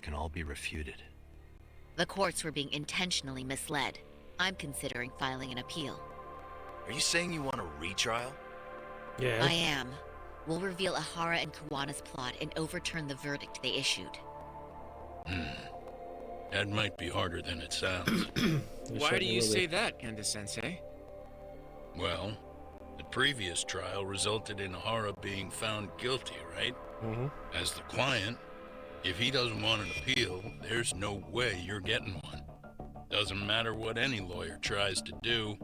can all be refuted. The courts were being intentionally misled. I'm considering filing an appeal. Are you saying you want a retrial? Yeah. I am. We'll reveal Ahara and Kuwana's plot and overturn the verdict they issued. That might be harder than it sounds. Why do you say that, Kenda-sensei? Well, the previous trial resulted in Ahara being found guilty, right? Mm-hmm. As the client, if he doesn't want an appeal, there's no way you're getting one. Doesn't matter what any lawyer tries to do.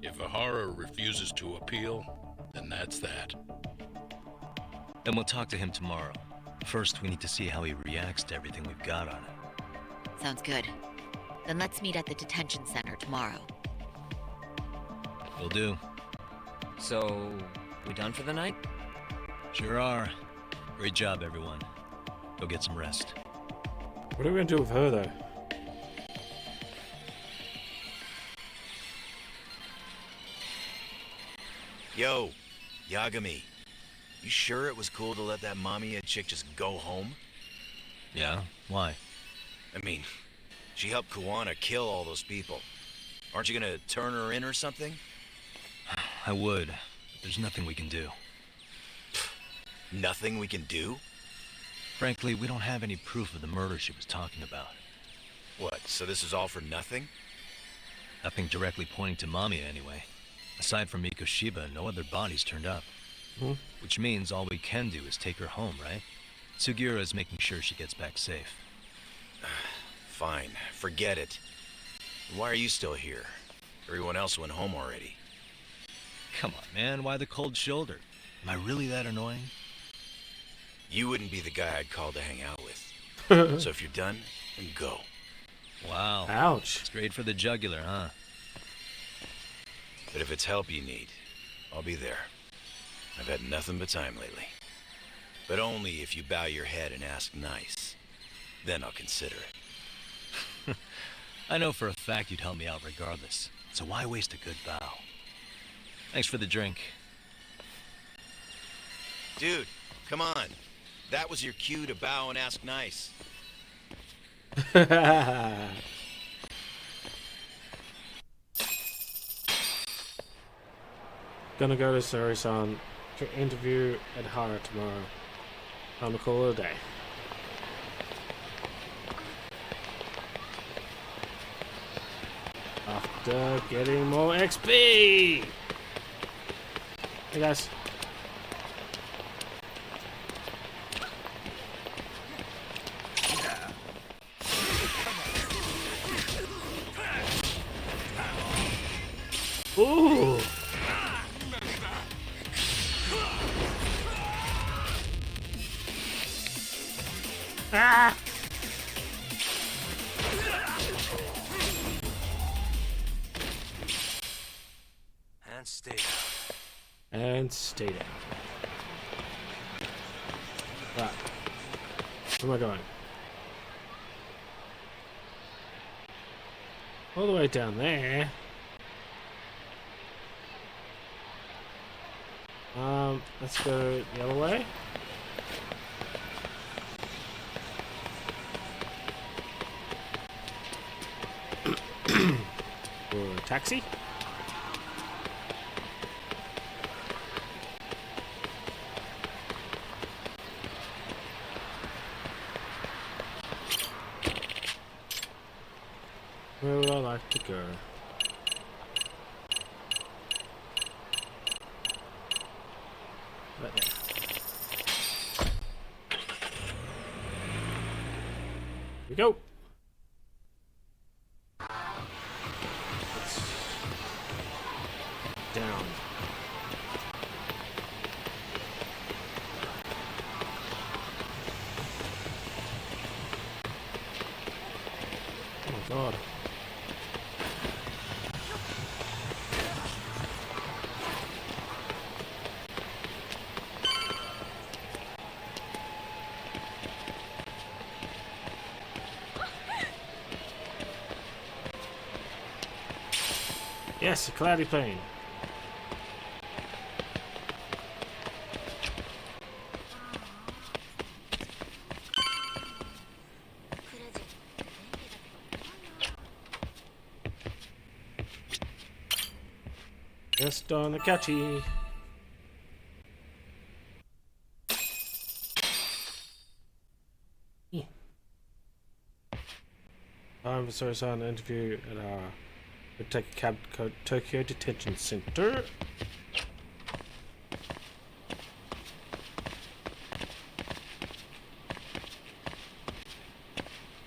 If Ahara refuses to appeal, then that's that. Then we'll talk to him tomorrow. First, we need to see how he reacts to everything we've got on him. Sounds good. Then let's meet at the detention center tomorrow. Will do. So, we done for the night? Sure are. Great job, everyone. Go get some rest. What are we going to do with her, though? Yo, Yagami. You sure it was cool to let that Mamiya chick just go home? Yeah? Why? I mean, she helped Kuwana kill all those people. Aren't you gonna turn her in or something? I would. But there's nothing we can do. Nothing we can do? Frankly, we don't have any proof of the murder she was talking about. What, so this is all for nothing? Nothing directly pointing to Mamiya, anyway. Aside from Mikoshiba, no other bodies turned up. Hmm. Which means all we can do is take her home, right? Sugiura is making sure she gets back safe. Fine, forget it. Why are you still here? Everyone else went home already. Come on, man, why the cold shoulder? Am I really that annoying? You wouldn't be the guy I'd call to hang out with. So if you're done, then go. Wow. Ouch. Straight for the jugular, huh? But if it's help you need, I'll be there. I've had nothing but time lately. But only if you bow your head and ask nice. Then I'll consider it. I know for a fact you'd help me out regardless, so why waste a good bow? Thanks for the drink. Dude, come on. That was your cue to bow and ask nice. Gonna go to Suri-san to interview Ahara tomorrow. Time to call it a day. After getting more XP! Hey guys. Ooh! Ah! And stay down. And stay down. Right. Where am I going? All the way down there. Let's go the other way. Or a taxi. Where would I like to go? Right there. Here we go. Let's down. Oh my god. Yes, a cloudy plain. Just on the catchy. Time for Sori-san interview at we'll take a cab to Tokyo Detention Center.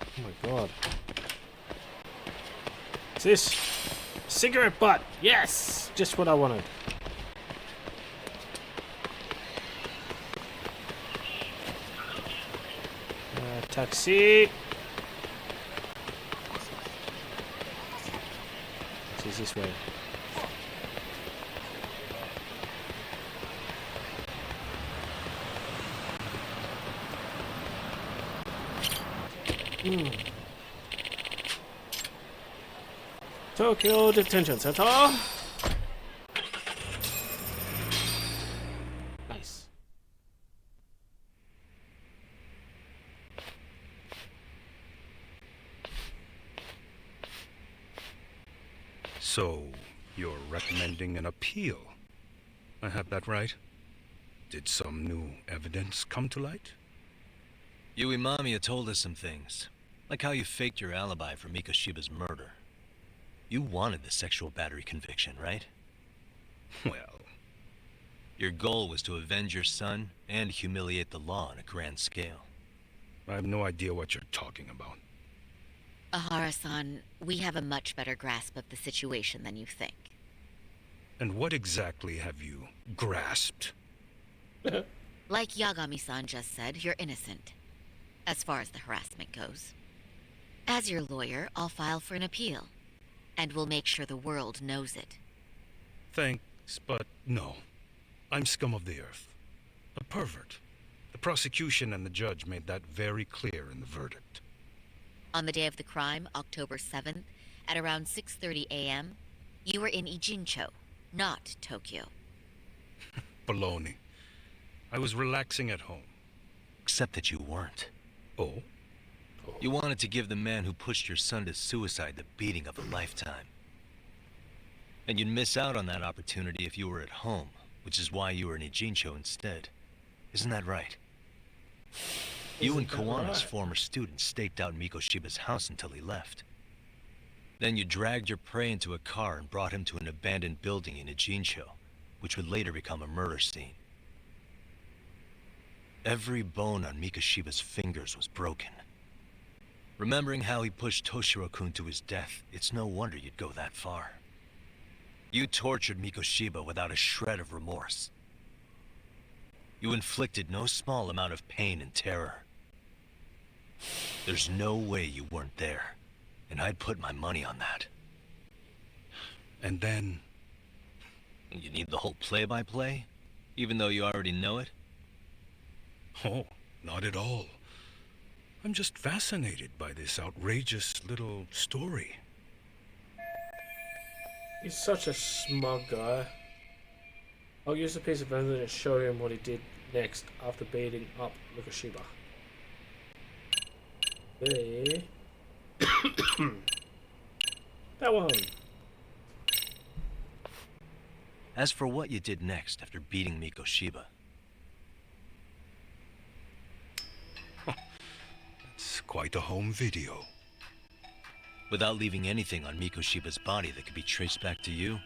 Oh my god. What's this? Cigarette butt! Yes! Just what I wanted. Taxi! It's this way. Tokyo Detention Center. Nice. So, you're recommending an appeal? I have that right? Did some new evidence come to light? Yui Mamiya told us some things, like how you faked your alibi for Mikoshiba's murder. You wanted the sexual battery conviction, right? Well, Your goal was to avenge your son and humiliate the law on a grand scale. I have no idea what you're talking about. Ahara-san, we have a much better grasp of the situation than you think. And what exactly have you grasped? Like Yagami-san just said, you're innocent. As far as the harassment goes. As your lawyer, I'll file for an appeal. And we'll make sure the world knows it. Thanks, but no. I'm scum of the earth. A pervert. The prosecution and the judge made that very clear in the verdict. On the day of the crime, October 7th, at around 6:30 a.m., you were in Ijincho, not Tokyo. Baloney. I was relaxing at home. Except that you weren't. Oh? You wanted to give the man who pushed your son to suicide the beating of a lifetime. And you'd miss out on that opportunity if you were at home, which is why you were in Ijincho instead. Isn't that right? You and Kawana's former student staked out Mikoshiba's house until he left. Then you dragged your prey into a car and brought him to an abandoned building in Ijincho, which would later become a murder scene. Every bone on Mikoshiba's fingers was broken. Remembering how he pushed Toshiro-kun to his death, it's no wonder you'd go that far. You tortured Mikoshiba without a shred of remorse. You inflicted no small amount of pain and terror. There's no way you weren't there, and I'd put my money on that. And then... You need the whole play-by-play, even though you already know it? Oh, not at all. I'm just fascinated by this outrageous little story. He's such a smug guy. I'll use a piece of evidence to show him what he did next after beating up Mikoshiba. There. That one. As for what you did next after beating Mikoshiba, It's quite a home video. without leaving anything on Mikoshiba's body that could be traced back to you,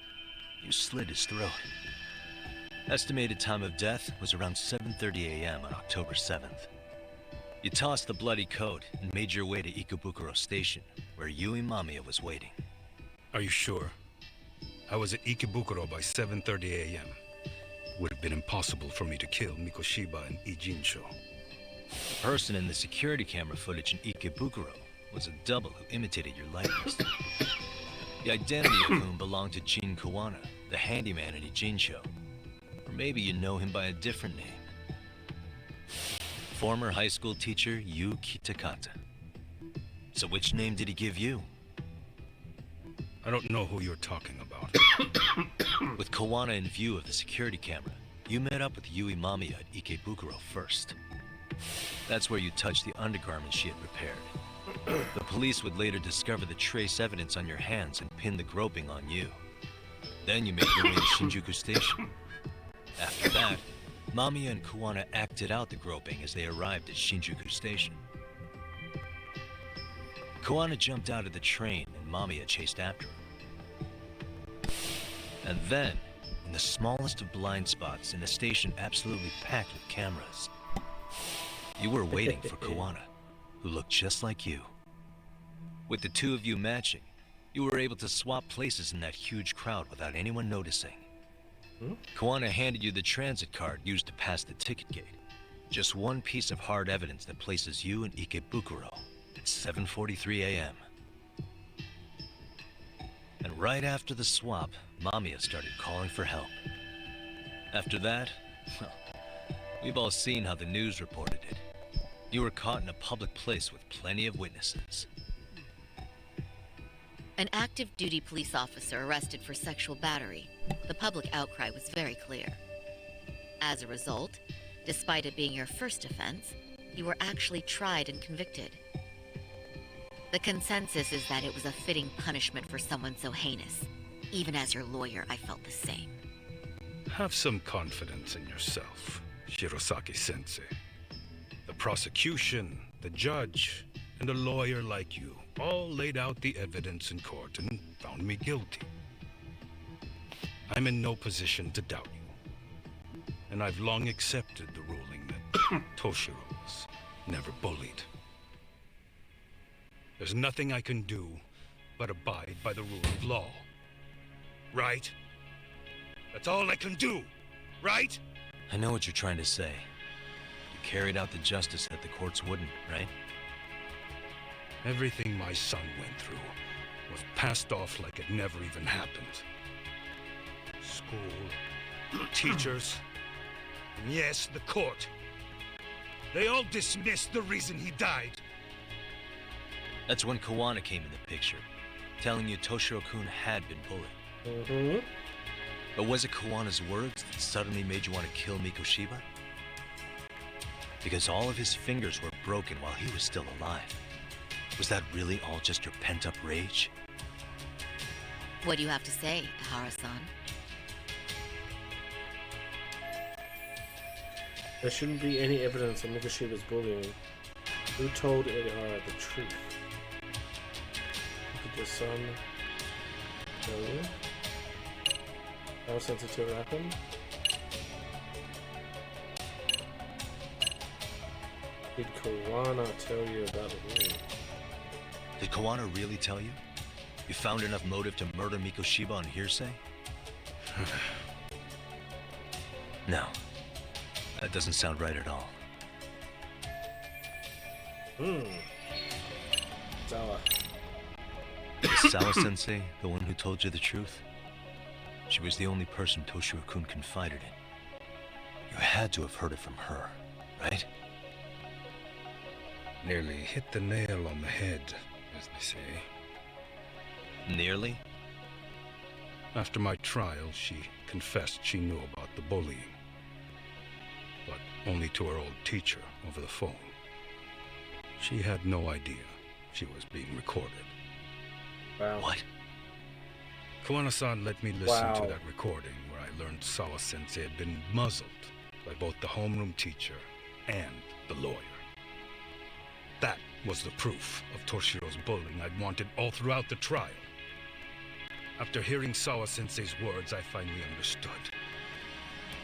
you slit his throat. Estimated time of death was around 7:30 a.m. on October 7th. You tossed the bloody coat and made your way to Ikebukuro Station, where Yui Mamiya was waiting. Are you sure? I was at Ikebukuro by 7:30 a.m. Would have been impossible for me to kill Mikoshiba in Ijincho. The person in the security camera footage in Ikebukuro was a double who imitated your likeness. The identity of whom belonged to Jin Kawana, the handyman in Ijincho. Or maybe you know him by a different name. Former high school teacher Yu Kitakata. So which name did he give you? I don't know who you're talking about. With Kawana in view of the security camera, you met up with Yui Mamiya at Ikebukuro first. That's where you touched the undergarments she had repaired. The police would later discover the trace evidence on your hands and pin the groping on you. Then you made your way to Shinjuku Station. After that, Mamiya and Kuwana acted out the groping as they arrived at Shinjuku Station. Kuwana jumped out of the train and Mamiya chased after him. And then, in the smallest of blind spots in a station absolutely packed with cameras, you were waiting for Kuwana, who looked just like you. With the two of you matching, you were able to swap places in that huge crowd without anyone noticing. Kuwana handed you the transit card used to pass the ticket gate. Just one piece of hard evidence that places you in Ikebukuro at 7:43 a.m. And right after the swap, Mamiya started calling for help. After that, well, we've all seen how the news reported it. You were caught in a public place with plenty of witnesses. An active duty police officer arrested for sexual battery. The public outcry was very clear. As a result, despite it being your first offense, you were actually tried and convicted. The consensus is that it was a fitting punishment for someone so heinous. Even as your lawyer, I felt the same. Have some confidence in yourself, Shirosaki-sensei. The prosecution, the judge, and a lawyer like you all laid out the evidence in court and found me guilty. I'm in no position to doubt you. And I've long accepted the ruling that Toshiro was never bullied. There's nothing I can do but abide by the rule of law. Right? That's all I can do, right? I know what you're trying to say. You carried out the justice that the courts wouldn't, right? Everything my son went through was passed off like it never even happened. School, teachers, and yes, the court. They all dismissed the reason he died. That's when Kuwana came in the picture, telling you Toshiro-kun had been bullied. But was it Kuwana's words that suddenly made you want to kill Mikoshiba? Because all of his fingers were broken while he was still alive. Was that really all just your pent-up rage? What do you have to say, Ihara-san? There shouldn't be any evidence of Mikoshiba's bullying. Who told Ihara the truth? Did your son tell you? How sensitive happened? Did Kuwana tell you about the bullying? Did Kuwana really tell you? You found enough motive to murder Mikoshiba on hearsay? No. That doesn't sound right at all. Zawa. Is Sawa-sensei the one who told you the truth? She was the only person Toshiro-kun confided in. You had to have heard it from her, right? Nearly hit the nail on the head, as they say. Nearly? After my trial, she confessed she knew about the bullying. But only to her old teacher over the phone. She had no idea she was being recorded. Wow. What? Kuwana-san let me listen Wow. to that recording where I learned Sawa-sensei had been muzzled by both the homeroom teacher and the lawyer. That was the proof of Toshiro's bullying I'd wanted all throughout the trial. After hearing Sawa-sensei's words, I finally understood.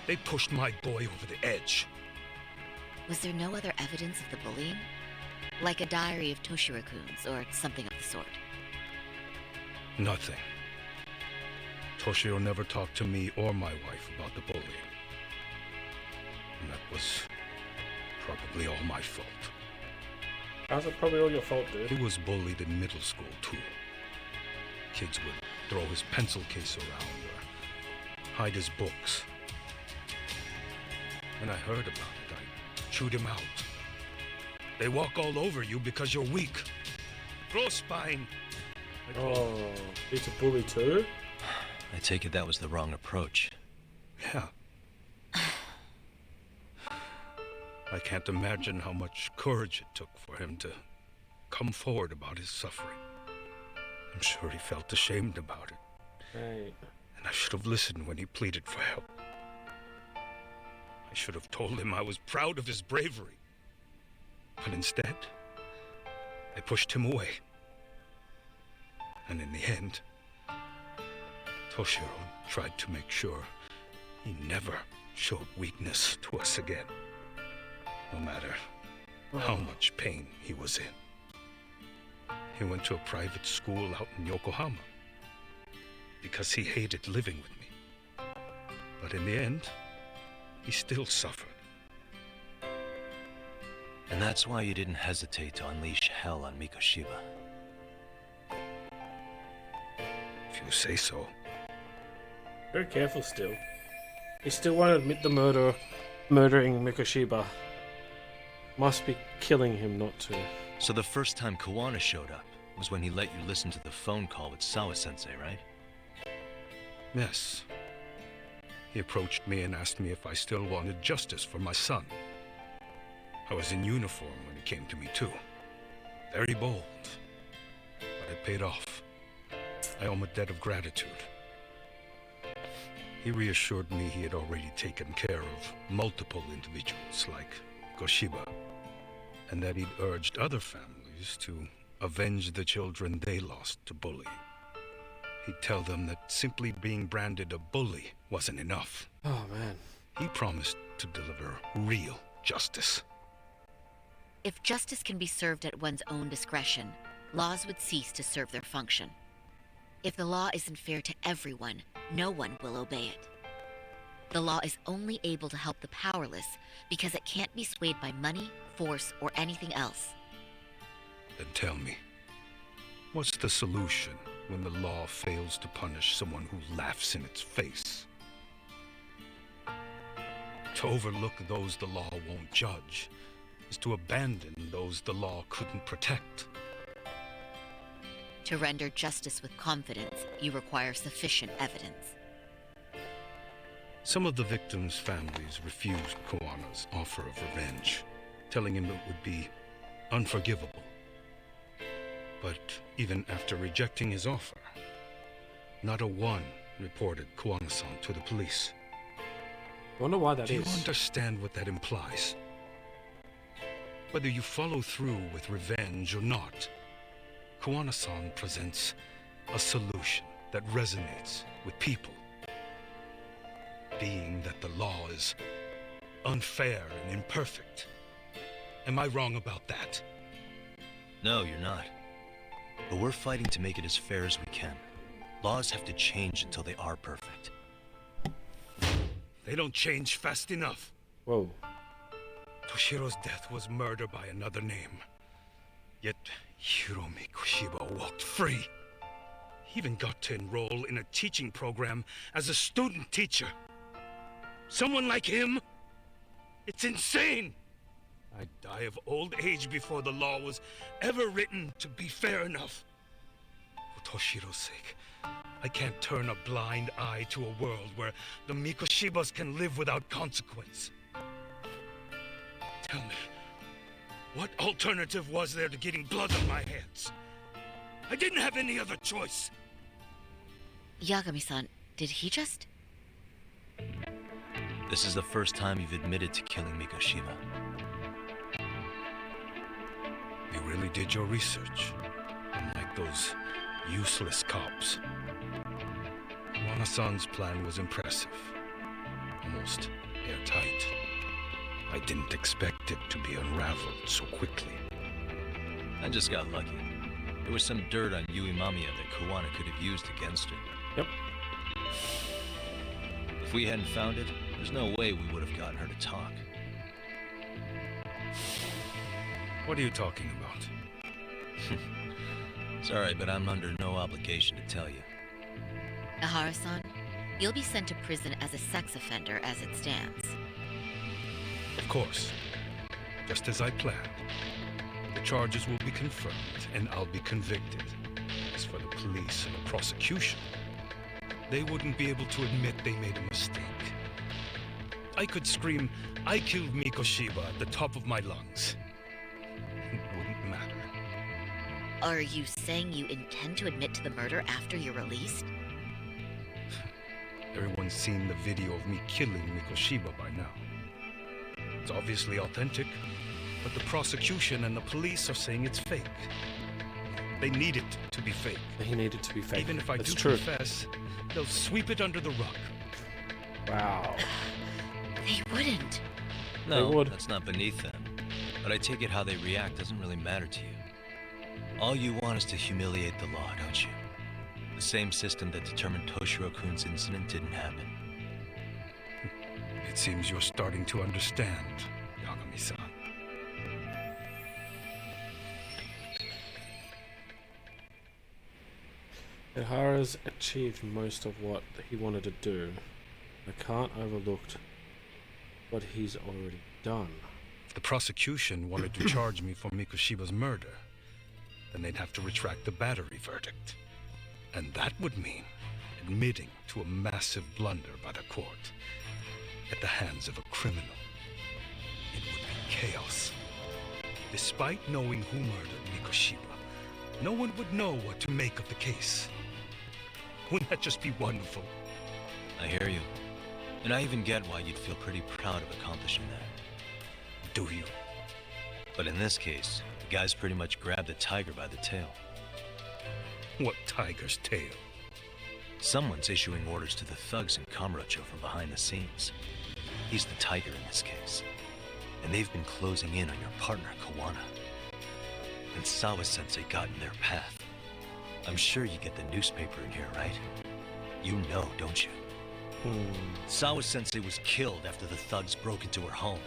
They pushed my boy over the edge. Was there no other evidence of the bullying? Like a diary of Toshiro-kun's or something of the sort? Nothing. Toshiro never talked to me or my wife about the bullying. And that was probably all my fault. How's it probably all your fault, dude? He was bullied in middle school, too. Kids would throw his pencil case around or hide his books. When I heard about it, I chewed him out. They walk all over you because you're weak. Grow spine. Oh, he's a bully too? I take it that was the wrong approach. Yeah. I can't imagine how much courage it took for him to come forward about his suffering. I'm sure he felt ashamed about it. Right. And I should have listened when he pleaded for help. I should have told him I was proud of his bravery. But instead, I pushed him away. And in the end, Toshiro tried to make sure he never showed weakness to us again. No matter how much pain he was in. He went to a private school out in Yokohama because he hated living with me. But in the end, he still suffered. And that's why you didn't hesitate to unleash hell on Mikoshiba. If you say so. Very careful still. He still won't admit the murdering Mikoshiba. Must be killing him not to. So the first time Kawana showed up was when he let you listen to the phone call with Sawa-sensei, right? Yes. He approached me and asked me if I still wanted justice for my son. I was in uniform when he came to me too. Very bold. But it paid off. I owe him a debt of gratitude. He reassured me he had already taken care of multiple individuals like Goshiba, and that he'd urged other families to avenge the children they lost to bullying. He'd tell them that simply being branded a bully wasn't enough. Oh man. He promised to deliver real justice. If justice can be served at one's own discretion, laws would cease to serve their function. If the law isn't fair to everyone, no one will obey it. The law is only able to help the powerless because it can't be swayed by money, force, or anything else. Then tell me, what's the solution when the law fails to punish someone who laughs in its face? To overlook those the law won't judge is to abandon those the law couldn't protect. To render justice with confidence, you require sufficient evidence. Some of the victims' families refused Kawana's offer of revenge, telling him it would be unforgivable. But even after rejecting his offer, not a one reported Kawana-san to the police. I wonder why that Do you is. understand what that implies? Whether you follow through with revenge or not, Kawana-san presents a solution that resonates with people. Being that the law is unfair and imperfect. Am I wrong about that? No, you're not. But we're fighting to make it as fair as we can. Laws have to change until they are perfect. They don't change fast enough. Whoa. Toshiro's death was murder by another name. Yet Hiromi Kushiba walked free. He even got to enroll in a teaching program as a student teacher. Someone like him? It's insane! I'd die of old age before the law was ever written to be fair enough. For Toshiro's sake, I can't turn a blind eye to a world where the Mikoshibas can live without consequence. Tell me, what alternative was there to getting blood on my hands? I didn't have any other choice. Yagami-san, did he just... This is the first time you've admitted to killing Mikoshiba. You really did your research, unlike those useless cops. Kawana-san's plan was impressive, almost airtight. I didn't expect it to be unraveled so quickly. I just got lucky. There was some dirt on Yui Mamiya that Kawana could have used against her. Yep. If we hadn't found it, there's no way we would have gotten her to talk. What are you talking about? Sorry, but I'm under no obligation to tell you. Ahara-san, you'll be sent to prison as a sex offender as it stands. Of course. Just as I planned. The charges will be confirmed, and I'll be convicted. As for the police and the prosecution, they wouldn't be able to admit they made a mistake. I could scream, "I killed Mikoshiba" at the top of my lungs. It wouldn't matter. Are you saying you intend to admit to the murder after you're released? Everyone's seen the video of me killing Mikoshiba by now. It's obviously authentic, but the prosecution and the police are saying it's fake. They need it to be fake. He needed to be fake. Even if I That's do true. confess, they'll sweep it under the rug. Wow. They wouldn't. No, would. that's not beneath them. But I take it how they react doesn't really matter to you. All you want is to humiliate the law, don't you? The same system that determined Toshiro-kun's incident didn't happen. It seems you're starting to understand, Yagami-san. Ihara's achieved most of what he wanted to do. I can't overlook what he's already done. If the prosecution wanted to charge me for Mikoshiba's murder, then they'd have to retract the battery verdict. And that would mean admitting to a massive blunder by the court at the hands of a criminal. It would be chaos. Despite knowing who murdered Mikoshiba, no one would know what to make of the case. Wouldn't that just be wonderful? I hear you. And I even get why you'd feel pretty proud of accomplishing that. Do you? But in this case, the guy's pretty much grabbed the tiger by the tail. What tiger's tail? Someone's issuing orders to the thugs in Kamurocho from behind the scenes. He's the tiger in this case. And they've been closing in on your partner, Kawana. And Sawa-sensei got in their path. I'm sure you get the newspaper in here, right? You know, don't you? Sawa-sensei was killed after the thugs broke into her home.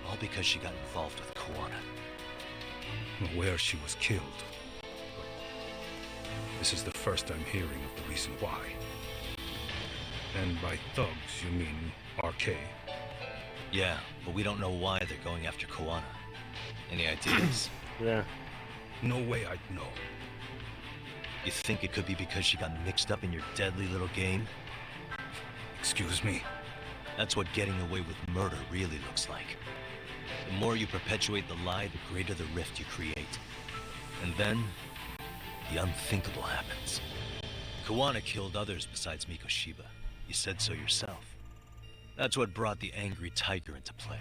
All because she got involved with Kawana. Where she was killed. This is the first I'm hearing of the reason why. And by thugs, you mean RK? Yeah, but we don't know why they're going after Kawana. Any ideas? Yeah. No way I'd know. You think it could be because she got mixed up in your deadly little game? Excuse me? That's what getting away with murder really looks like. The more you perpetuate the lie, the greater the rift you create. And then, the unthinkable happens. Kawana killed others besides Mikoshiba. You said so yourself. That's what brought the angry tiger into play.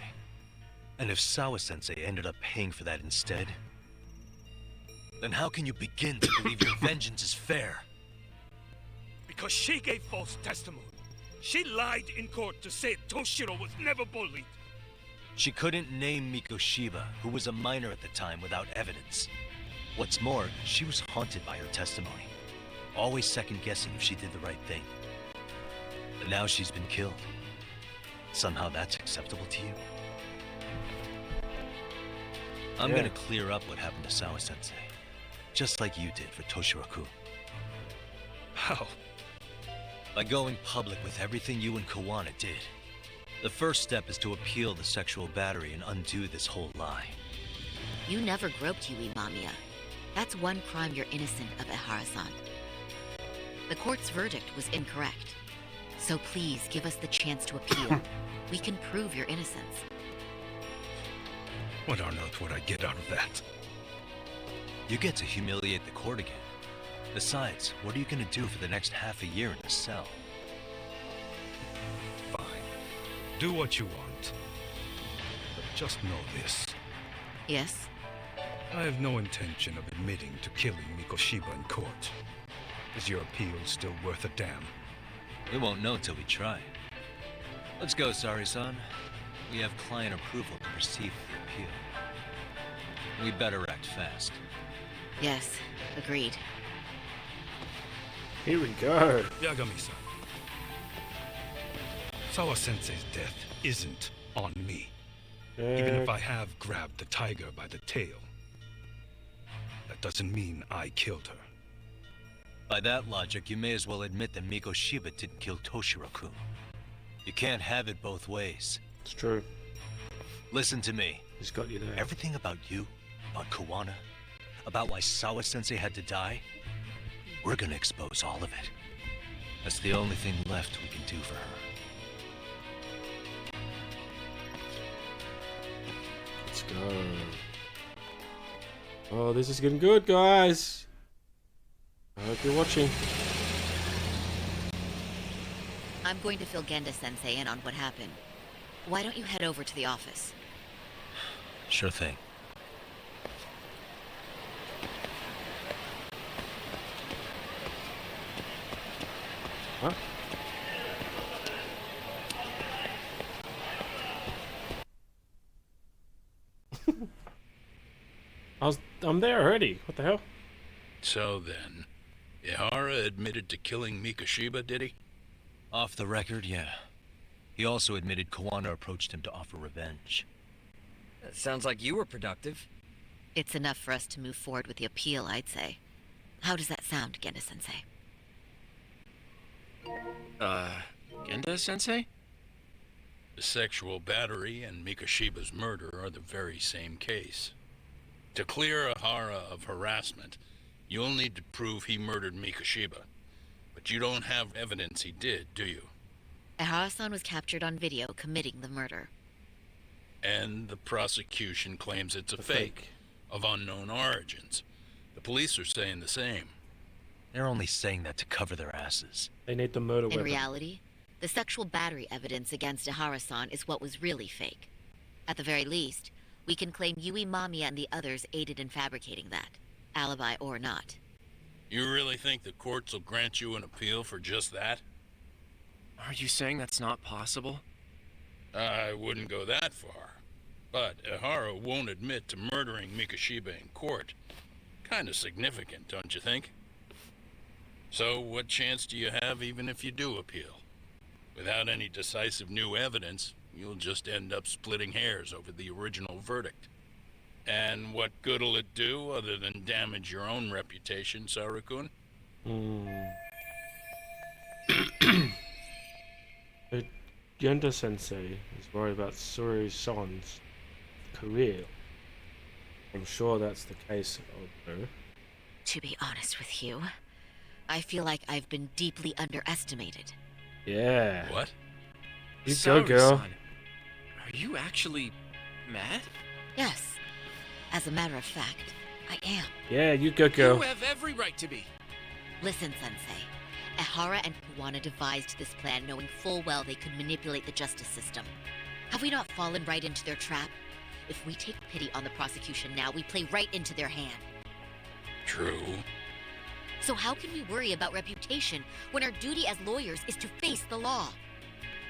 And if Sawa-sensei ended up paying for that instead, then how can you begin to believe your vengeance is fair? Because she gave false testimony. She lied in court to say Toshiro was never bullied. She couldn't name Mikoshiba, who was a minor at the time, without evidence. What's more, she was haunted by her testimony, always second-guessing if she did the right thing. But now she's been killed. Somehow that's acceptable to you? I'm Yeah. gonna clear up what happened to Sawa-sensei, just like you did for Toshiro-kun. How? By going public with everything you and Kawana did. The first step is to appeal the sexual battery and undo this whole lie. You never groped Yui Mamiya. That's one crime you're innocent of, Ihara-san. The court's verdict was incorrect. So please give us the chance to appeal. We can prove your innocence. What on earth would I get out of that? You get to humiliate the court again. Besides, what are you gonna do for the next half a year in the cell? Fine. Do what you want. But just know this. Yes? I have no intention of admitting to killing Mikoshiba in court. Is your appeal still worth a damn? We won't know till we try. Let's go, Sari-san. We have client approval to proceed with the appeal. We better act fast. Yes, agreed. Here we go. Yagami-san. Sawa-sensei's death isn't on me. Even if I have grabbed the tiger by the tail, that doesn't mean I killed her. By that logic, you may as well admit that Mikoshiba didn't kill Toshiro-kun. You can't have it both ways. It's true. Listen to me. He's got you there. Everything about you, about Kawana, about why Sawa-sensei had to die, we're gonna expose all of it. That's the only thing left we can do for her. Let's go. Oh, this is getting good, guys. I hope you're watching. I'm going to fill Genda-sensei in on what happened. Why don't you head over to the office? Sure thing. Huh? I'm there already. What the hell? So then, Ihara admitted to killing Mikoshiba, did he? Off the record, yeah. He also admitted Kawana approached him to offer revenge. That sounds like you were productive. It's enough for us to move forward with the appeal, I'd say. How does that sound, Genda-sensei? Genda-sensei? The sexual battery and Mikoshiba's murder are the very same case. To clear Ihara of harassment, you'll need to prove he murdered Mikoshiba. But you don't have evidence he did, do you? Ihara-san was captured on video committing the murder. And the prosecution claims it's a fake of unknown origins. The police are saying the same. They're only saying that to cover their asses. They need the murder In weapon. reality, the sexual battery evidence against Ihara-san is what was really fake. At the very least, we can claim Yui, Mamiya, and the others aided in fabricating that, alibi or not. You really think the courts will grant you an appeal for just that? Are you saying that's not possible? I wouldn't go that far. But Ihara won't admit to murdering Mikoshiba in court. Kind of significant, don't you think? So what chance do you have even if you do appeal? Without any decisive new evidence, you'll just end up splitting hairs over the original verdict. And what good'll it do other than damage your own reputation, Saru-kun? Genda-sensei is worried about Suri-san's career. I'm sure that's the case, although. To be honest with you, I feel like I've been deeply underestimated. Yeah. What? You go, girl. Saru-san, are you actually mad? Yes. As a matter of fact, I am. Yeah, you go, girl. You have every right to be. Listen, Sensei. Ihara and Kawana devised this plan knowing full well they could manipulate the justice system. Have we not fallen right into their trap? If we take pity on the prosecution now, we play right into their hand. True. So how can we worry about reputation when our duty as lawyers is to face the law?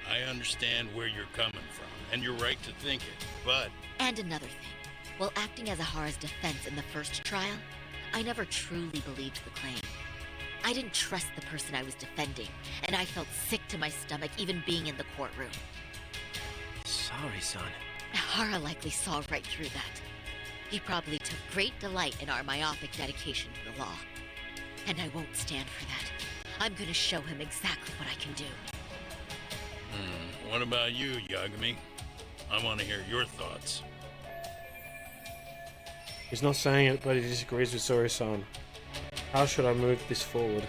I understand where you're coming from, and you're right to think it, but... And another thing. While acting as Ihara's defense in the first trial, I never truly believed the claim. I didn't trust the person I was defending, and I felt sick to my stomach even being in the courtroom. Sorry, son. Ihara likely saw right through that. He probably took great delight in our myopic dedication to the law. And I won't stand for that. I'm gonna show him exactly what I can do. What about you, Yagami? I want to hear your thoughts. He's not saying it, but he disagrees with Suri-san. How should I move this forward?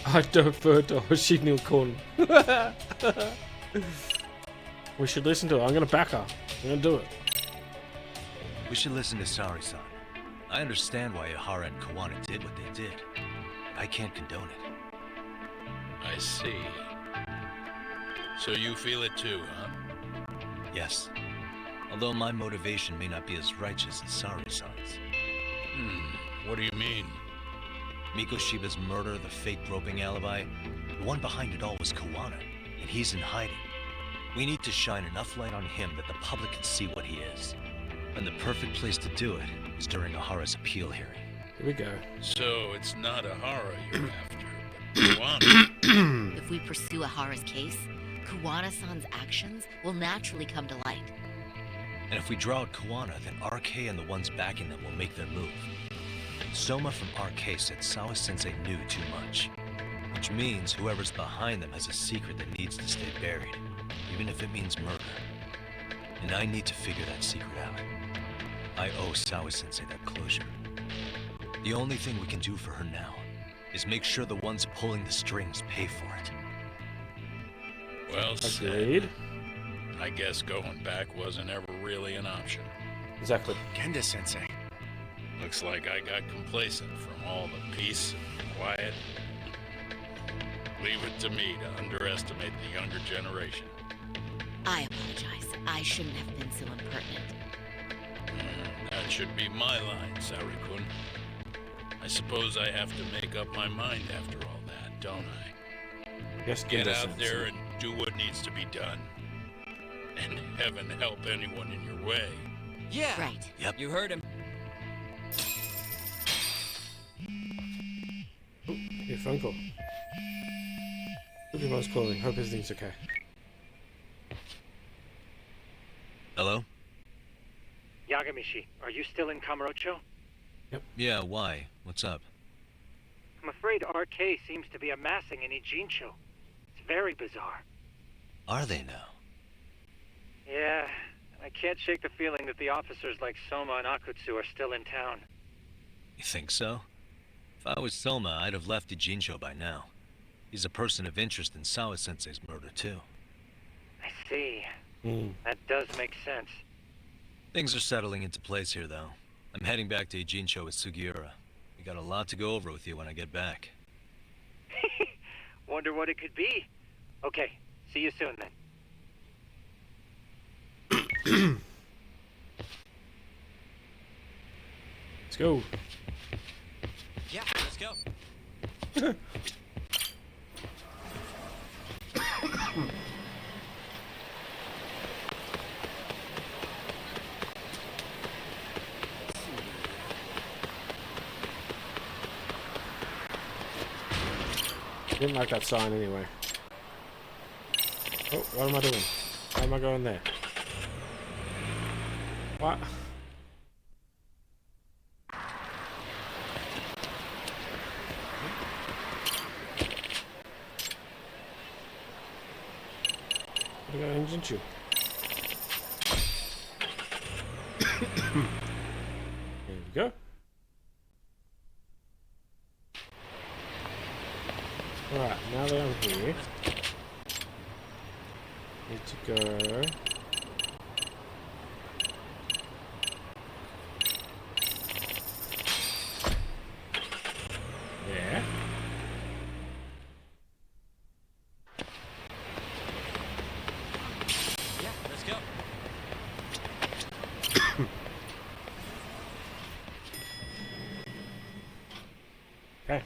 I defer to Hoshinil-kun. We should listen to her. I'm gonna back her. I'm gonna do it. We should listen to Sari-san. I understand why Ihara and Kawana did what they did. I can't condone it. I see. So you feel it too, huh? Yes. Although my motivation may not be as righteous as Sari-san's. What do you mean? Mikoshiba's murder, the fake groping alibi, the one behind it all was Kawana, and he's in hiding. We need to shine enough light on him that the public can see what he is. And the perfect place to do it is during Ihara's appeal hearing. Here we go. So it's not Ihara you're after, but Kawana. If we pursue Ihara's case, Kawana-san's actions will naturally come to light. And if we draw out Kawana, then RK and the ones backing them will make their move. Soma from RK said Sawa-sensei knew too much. Which means whoever's behind them has a secret that needs to stay buried, even if it means murder. And I need to figure that secret out. I owe Sawa-sensei that closure. The only thing we can do for her now is make sure the ones pulling the strings pay for it. Well said. Agreed. I guess going back wasn't ever really an option. Exactly. Genda-sensei. Looks like I got complacent from all the peace and quiet. Leave it to me to underestimate the younger generation. I apologize. I shouldn't have been so impertinent. That should be my line, Sari-kun. I suppose I have to make up my mind after all that, don't I? Yes, Get out there and do what needs to be done. And heaven help anyone in your way. Yeah. Right. Yep. You heard him. Your phone call. Pokemon's calling. Hope everything's okay. Hello? Yagamishi, are you still in Kamurocho? Yeah, why? What's up? I'm afraid RK seems to be amassing in Ijincho. It's very bizarre. Are they now? Yeah, I can't shake the feeling that the officers like Soma and Akutsu are still in town. You think so? If I was Soma, I'd have left Ijincho by now. He's a person of interest in Sawa-sensei's murder, too. I see. Hmm. That does make sense. Things are settling into place here, though. I'm heading back to Ijincho with Sugiura. We got a lot to go over with you when I get back. Wonder what it could be. Okay, see you soon then. Let's go. Yeah, let's go. Didn't like that sign anyway. Oh, what am I doing? Why am I going there? What? I got an engine too. There we go. Alright, now that I'm here, need to go. There. Yeah, let's go. Okay.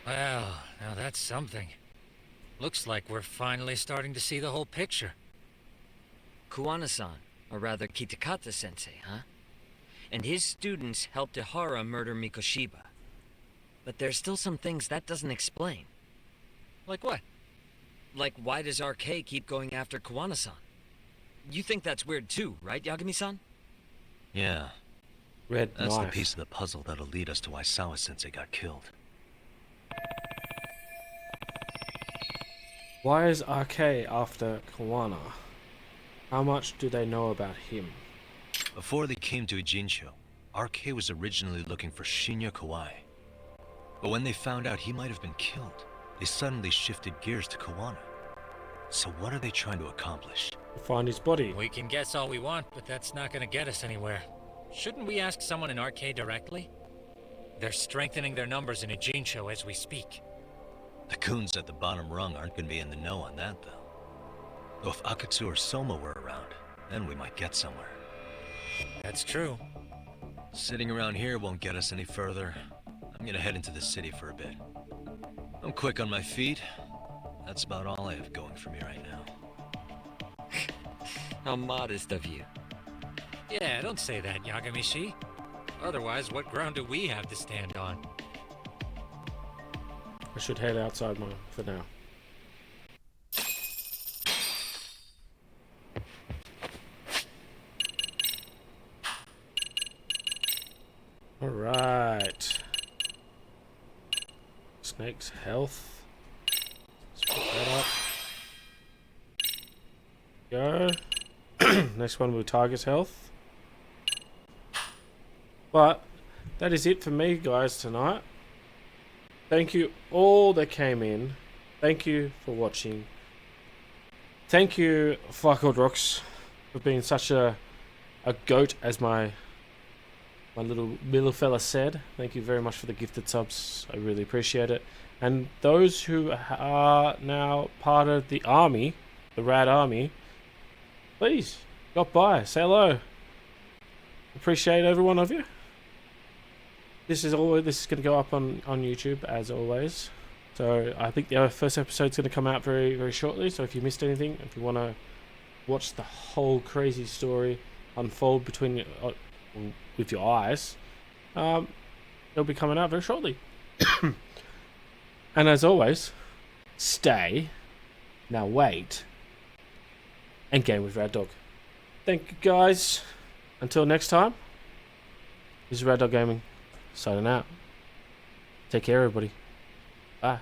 Well, now that's something. Looks like we're finally starting to see the whole picture. Kuwana-san, or rather Kitakata-sensei, huh? And his students helped Ihara murder Mikoshiba. But there's still some things that doesn't explain. Like what? Like, why does RK keep going after Kuwana-san? You think that's weird too, right, Yagami-san? Yeah, Red that's knife. the piece of the puzzle that'll lead us to why Sawa-sensei got killed. Why is RK after Kawana? How much do they know about him? Before they came to Ijincho, RK was originally looking for Shinya Kawai. But when they found out he might have been killed, they suddenly shifted gears to Kawana. So what are they trying to accomplish? Find his body. We can guess all we want, but that's not gonna get us anywhere. Shouldn't we ask someone in RK directly? They're strengthening their numbers in Ijincho as we speak. The goons at the bottom rung aren't going to be in the know on that, though. Though if Akatsu or Soma were around, then we might get somewhere. That's true. Sitting around here won't get us any further. I'm gonna head into the city for a bit. I'm quick on my feet. That's about all I have going for me right now. How modest of you. Yeah, don't say that, Yagamishi. Otherwise, what ground do we have to stand on? I should head outside for now. Alright. Snake's health. Let's put that up. Go. Next one will be Tiger's health. But that is it for me, guys, tonight. Thank you all that came in. Thank you for watching. Thank you, Rocks, for being such a a goat, as my little fella said. Thank you very much for the gifted subs. I really appreciate it. And those who are now part of the army, the Rad Army, please stop by, say hello. Appreciate every one of you. This is going to go up on YouTube as always. So I think the first episode's going to come out very, very shortly. So if you missed anything, if you want to watch the whole crazy story unfold between with your eyes, it'll be coming out very shortly. And as always, stay, now wait, and game with Rad Dog. Thank you guys. Until next time, this is Rad Dog Gaming, signing out. Take care, everybody. Bye.